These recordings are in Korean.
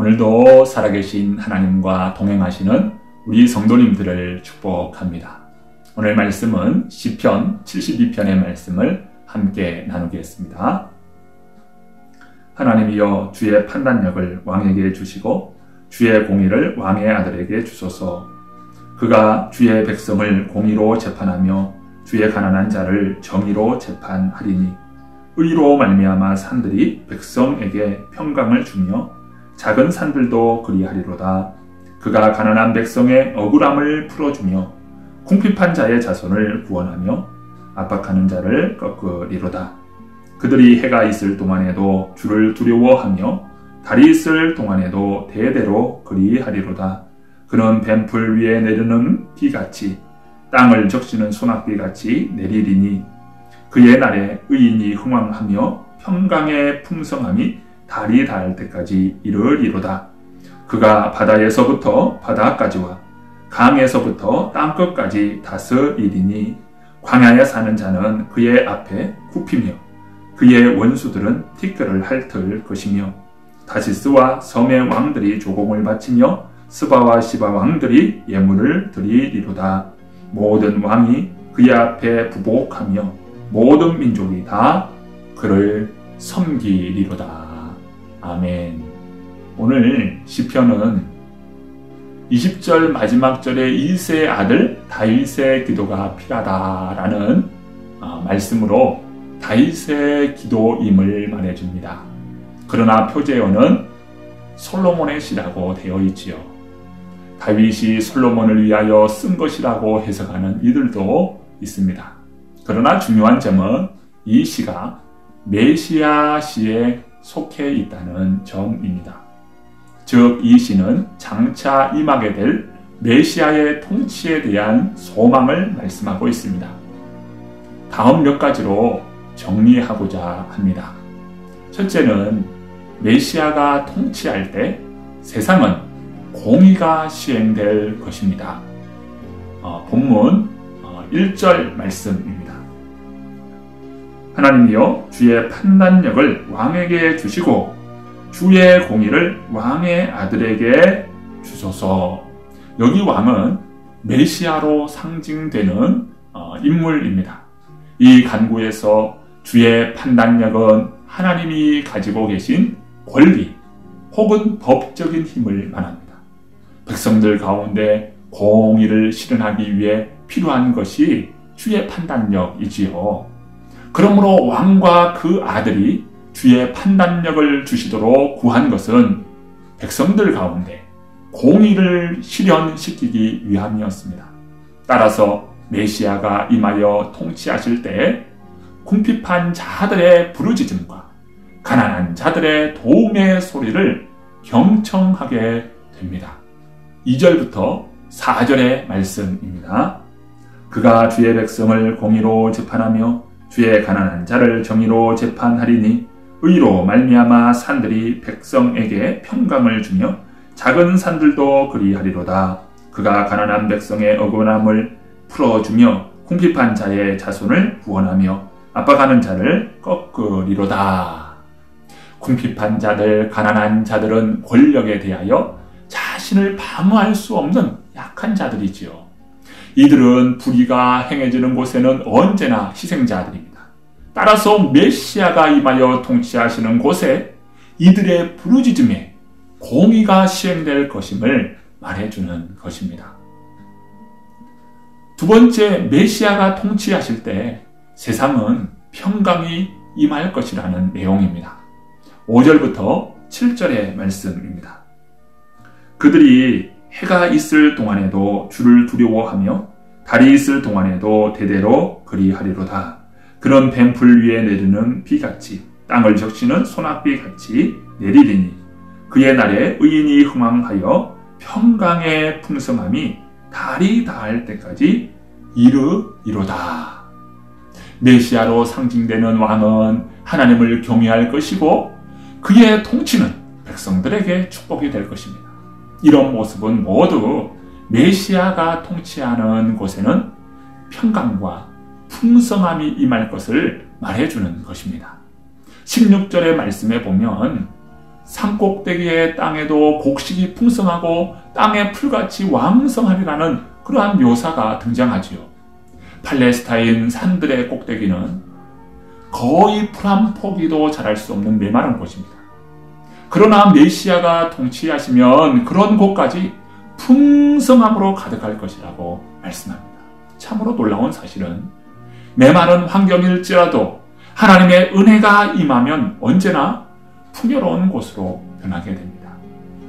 오늘도 살아계신 하나님과 동행하시는 우리 성도님들을 축복합니다. 오늘 말씀은 시편 72편의 말씀을 함께 나누겠습니다. 하나님이여 주의 판단력을 왕에게 주시고 주의 공의를 왕의 아들에게 주소서. 그가 주의 백성을 공의로 재판하며 주의 가난한 자를 정의로 재판하리니 의로 말미암아 산들이 백성에게 평강을 주며 작은 산들도 그리하리로다. 그가 가난한 백성의 억울함을 풀어주며 궁핍한 자의 자손을 구원하며 압박하는 자를 꺾으리로다. 그들이 해가 있을 동안에도 주를 두려워하며 달이 있을 동안에도 대대로 그리하리로다. 그는 뱀풀 위에 내리는 비같이 땅을 적시는 소낙비같이 내리리니 그의 날에 의인이 흥왕하며 평강의 풍성함이 달이 닿을 때까지 이르리로다. 그가 바다에서부터 바다까지와 강에서부터 땅끝까지 다스리리니 광야에 사는 자는 그의 앞에 굽히며 그의 원수들은 티끌을 핥을 것이며 다시스와 섬의 왕들이 조공을 바치며 스바와 시바 왕들이 예물을 드리리로다. 모든 왕이 그의 앞에 부복하며 모든 민족이 다 그를 섬기리로다. 아멘. 오늘 시편은 20절 마지막 절에 이새의 아들 다윗의 기도가 필요하다라는 말씀으로 다윗의 기도임을 말해줍니다. 그러나 표제어는 솔로몬의 시라고 되어 있지요. 다윗이 솔로몬을 위하여 쓴 것이라고 해석하는 이들도 있습니다. 그러나 중요한 점은 이 시가 메시아 시에 속해 있다는 점입니다. 즉, 이 시는 장차 임하게 될 메시아의 통치에 대한 소망을 말씀하고 있습니다. 다음 몇 가지로 정리하고자 합니다. 첫째는 메시아가 통치할 때 세상은 공의가 시행될 것입니다. 본문 1절 말씀입니다. 하나님이여 주의 판단력을 왕에게 주시고 주의 공의를 왕의 아들에게 주소서. 여기 왕은 메시아로 상징되는 인물입니다. 이 간구에서 주의 판단력은 하나님이 가지고 계신 권리 혹은 법적인 힘을 말합니다. 백성들 가운데 공의를 실현하기 위해 필요한 것이 주의 판단력이지요. 그러므로 왕과 그 아들이 주의 판단력을 주시도록 구한 것은 백성들 가운데 공의를 실현시키기 위함이었습니다. 따라서 메시아가 임하여 통치하실 때 궁핍한 자들의 부르짖음과 가난한 자들의 도움의 소리를 경청하게 됩니다. 2절부터 4절의 말씀입니다. 그가 주의 백성을 공의로 재판하며 주의 가난한 자를 정의로 재판하리니 의로 말미암아 산들이 백성에게 평강을 주며 작은 산들도 그리하리로다. 그가 가난한 백성의 억울함을 풀어주며 궁핍한 자의 자손을 구원하며 압박하는 자를 꺾으리로다. 궁핍한 자들, 가난한 자들은 권력에 대하여 자신을 방어할 수 없는 약한 자들이지요. 이들은 불의가 행해지는 곳에는 언제나 희생자들입니다. 따라서 메시아가 임하여 통치하시는 곳에 이들의 부르짖음에 공의가 시행될 것임을 말해주는 것입니다. 두 번째, 메시아가 통치하실 때 세상은 평강이 임할 것이라는 내용입니다. 5절부터 7절의 말씀입니다. 그들이 해가 있을 동안에도 주를 두려워하며 달이 있을 동안에도 대대로 그리하리로다. 그런 뱀풀 위에 내리는 비같이 땅을 적시는 소낙비같이 내리리니 그의 날에 의인이 흥왕하여 평강의 풍성함이 달이 닿을 때까지 이르리로다. 메시아로 상징되는 왕은 하나님을 경외할 것이고 그의 통치는 백성들에게 축복이 될 것입니다. 이런 모습은 모두 메시아가 통치하는 곳에는 평강과 풍성함이 임할 것을 말해주는 것입니다. 16절의 말씀에 보면 산꼭대기의 땅에도 곡식이 풍성하고 땅의 풀같이 왕성하리라는 그러한 묘사가 등장하지요. 팔레스타인 산들의 꼭대기는 거의 풀 한 포기도 자랄 수 없는 메마른 곳입니다. 그러나 메시아가 통치하시면 그런 곳까지 풍성함으로 가득할 것이라고 말씀합니다. 참으로 놀라운 사실은 메마른 환경일지라도 하나님의 은혜가 임하면 언제나 풍요로운 곳으로 변하게 됩니다.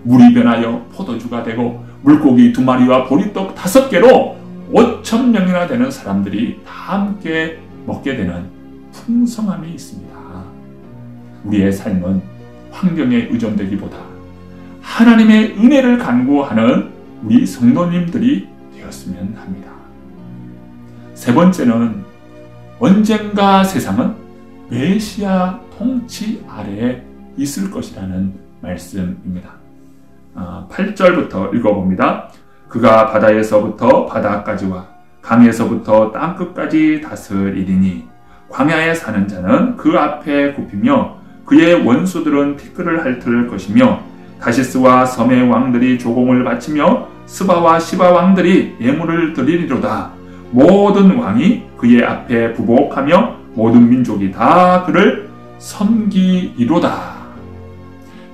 물이 변하여 포도주가 되고 물고기 2마리와 보리떡 5개로 5,000명이나 되는 사람들이 다 함께 먹게 되는 풍성함이 있습니다. 우리의 삶은 환경에 의존되기보다 하나님의 은혜를 간구하는 우리 성도님들이 되었으면 합니다. 세 번째는 언젠가 세상은 메시아 통치 아래에 있을 것이라는 말씀입니다. 8절부터 읽어봅니다. 그가 바다에서부터 바다까지와 강에서부터 땅끝까지 다스리리니 광야에 사는 자는 그 앞에 굽히며 그의 원수들은 티끌을 핥을 것이며 다시스와 섬의 왕들이 조공을 바치며 스바와 시바 왕들이 예물을 드리리로다. 모든 왕이 그의 앞에 부복하며 모든 민족이 다 그를 섬기리로다.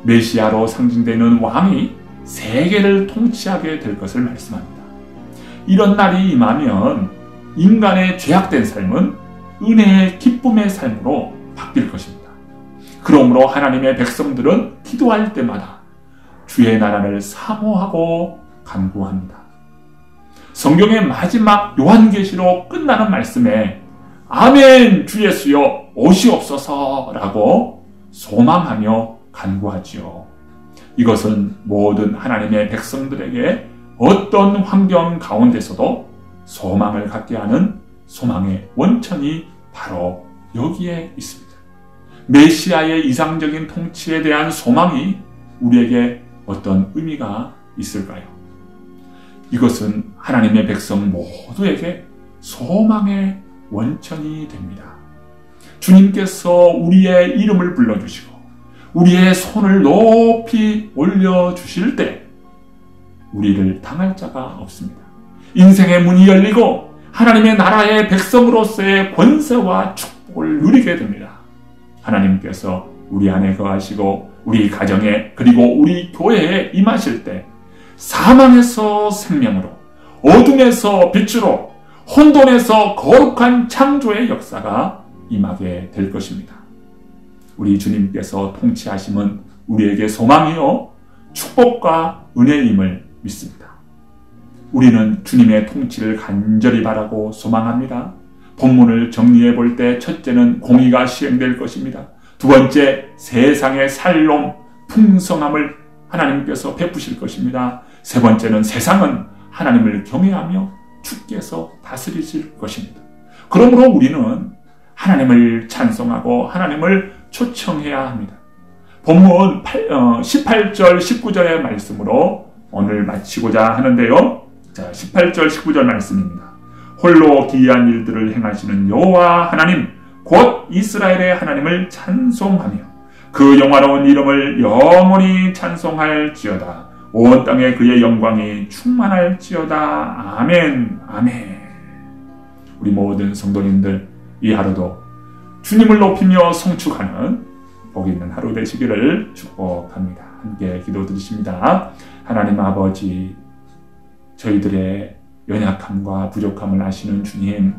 메시아로 상징되는 왕이 세계를 통치하게 될 것을 말씀합니다. 이런 날이 임하면 인간의 죄악된 삶은 은혜의 기쁨의 삶으로 바뀔 것입니다. 그러므로 하나님의 백성들은 기도할 때마다 주의 나라를 사모하고 간구합니다. 성경의 마지막 요한계시로 끝나는 말씀에 아멘 주 예수여 오시옵소서라고 소망하며 간구하지요. 이것은 모든 하나님의 백성들에게 어떤 환경 가운데서도 소망을 갖게 하는 소망의 원천이 바로 여기에 있습니다. 메시아의 이상적인 통치에 대한 소망이 우리에게 어떤 의미가 있을까요? 이것은 하나님의 백성 모두에게 소망의 원천이 됩니다. 주님께서 우리의 이름을 불러주시고 우리의 손을 높이 올려주실 때 우리를 당할 자가 없습니다. 인생의 문이 열리고 하나님의 나라의 백성으로서의 권세와 축복을 누리게 됩니다. 하나님께서 우리 안에 거하시고 우리 가정에 그리고 우리 교회에 임하실 때 사망에서 생명으로 어둠에서 빛으로 혼돈에서 거룩한 창조의 역사가 임하게 될 것입니다. 우리 주님께서 통치하심은 우리에게 소망이요 축복과 은혜임을 믿습니다. 우리는 주님의 통치를 간절히 바라고 소망합니다. 본문을 정리해 볼 때 첫째는 공의가 시행될 것입니다. 두 번째, 세상의 살롬, 풍성함을 하나님께서 베푸실 것입니다. 세 번째는 세상은 하나님을 경외하며 주께서 다스리실 것입니다. 그러므로 우리는 하나님을 찬송하고 하나님을 초청해야 합니다. 본문 18절, 19절의 말씀으로 오늘 마치고자 하는데요. 자, 18절, 19절 말씀입니다. 홀로 기이한 일들을 행하시는 여호와 하나님 곧 이스라엘의 하나님을 찬송하며 그 영화로운 이름을 영원히 찬송할지어다. 온 땅에 그의 영광이 충만할지어다. 아멘, 아멘. 우리 모든 성도님들 이 하루도 주님을 높이며 성축하는 복 있는 하루 되시기를 축복합니다. 함께 기도드리십니다. 하나님 아버지, 저희들의 연약함과 부족함을 아시는 주님,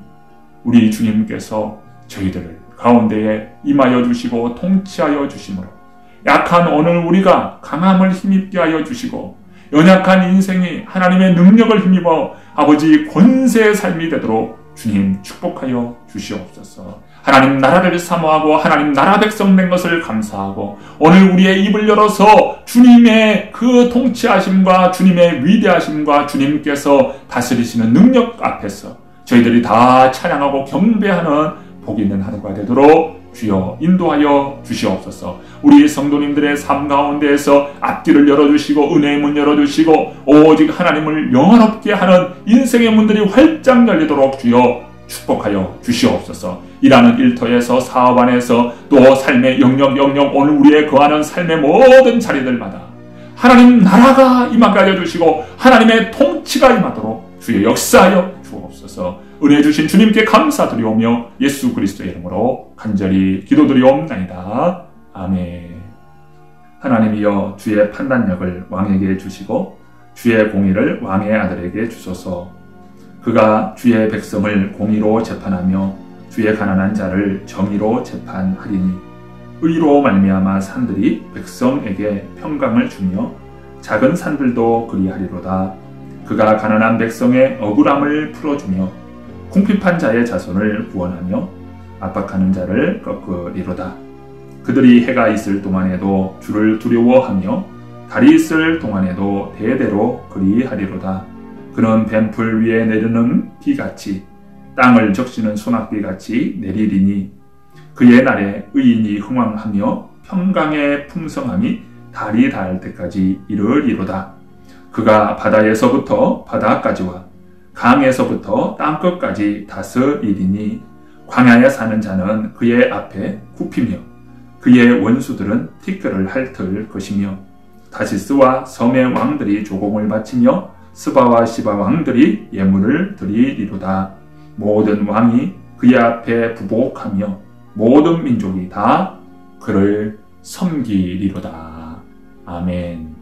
우리 주님께서 저희들을 가운데에 임하여 주시고 통치하여 주심으로 약한 오늘 우리가 강함을 힘입게 하여 주시고 연약한 인생이 하나님의 능력을 힘입어 아버지 권세의 삶이 되도록 주님 축복하여 주시옵소서. 하나님 나라를 사모하고 하나님 나라 백성 된 것을 감사하고 오늘 우리의 입을 열어서 주님의 그 통치하심과 주님의 위대하심과 주님께서 다스리시는 능력 앞에서 저희들이 다 찬양하고 경배하는 복 있는 하루가 되도록 주여 인도하여 주시옵소서. 우리 성도님들의 삶 가운데에서 앞길을 열어주시고 은혜의 문 열어주시고 오직 하나님을 영원롭게 하는 인생의 문들이 활짝 열리도록 주여 축복하여 주시옵소서. 일하는 일터에서, 사업 안에서, 또 삶의 영역 오늘 우리의 거하는 삶의 모든 자리들마다 하나님 나라가 임하게 하여 주시고 하나님의 통치가 임하도록 주의 역사하여 주옵소서. 은혜 주신 주님께 감사드리오며 예수 그리스도의 이름으로 간절히 기도드리옵나이다. 아멘. 하나님이여 주의 판단력을 왕에게 주시고 주의 공의를 왕의 아들에게 주소서. 그가 주의 백성을 공의로 재판하며 주의 가난한 자를 정의로 재판하리니 의로 말미암아 산들이 백성에게 평강을 주며 작은 산들도 그리하리로다. 그가 가난한 백성의 억울함을 풀어주며 궁핍한 자의 자손을 구원하며 압박하는 자를 꺾으리로다. 그들이 해가 있을 동안에도 주를 두려워하며 달이 있을 동안에도 대대로 그리하리로다. 그는 뱀풀 위에 내리는 비같이 땅을 적시는 소낙비같이 내리리니 그의 날에 의인이 흥왕하며 평강의 풍성함이 달이 닿을 때까지 이르리로다. 그가 바다에서부터 바다까지와 강에서부터 땅끝까지 다스리리니 광야에 사는 자는 그의 앞에 굽히며 그의 원수들은 티끌을 핥을 것이며 다시스와 섬의 왕들이 조공을 바치며 스바와 시바 왕들이 예물을 드리리로다. 모든 왕이 그의 앞에 부복하며 모든 민족이 다 그를 섬기리로다. 아멘.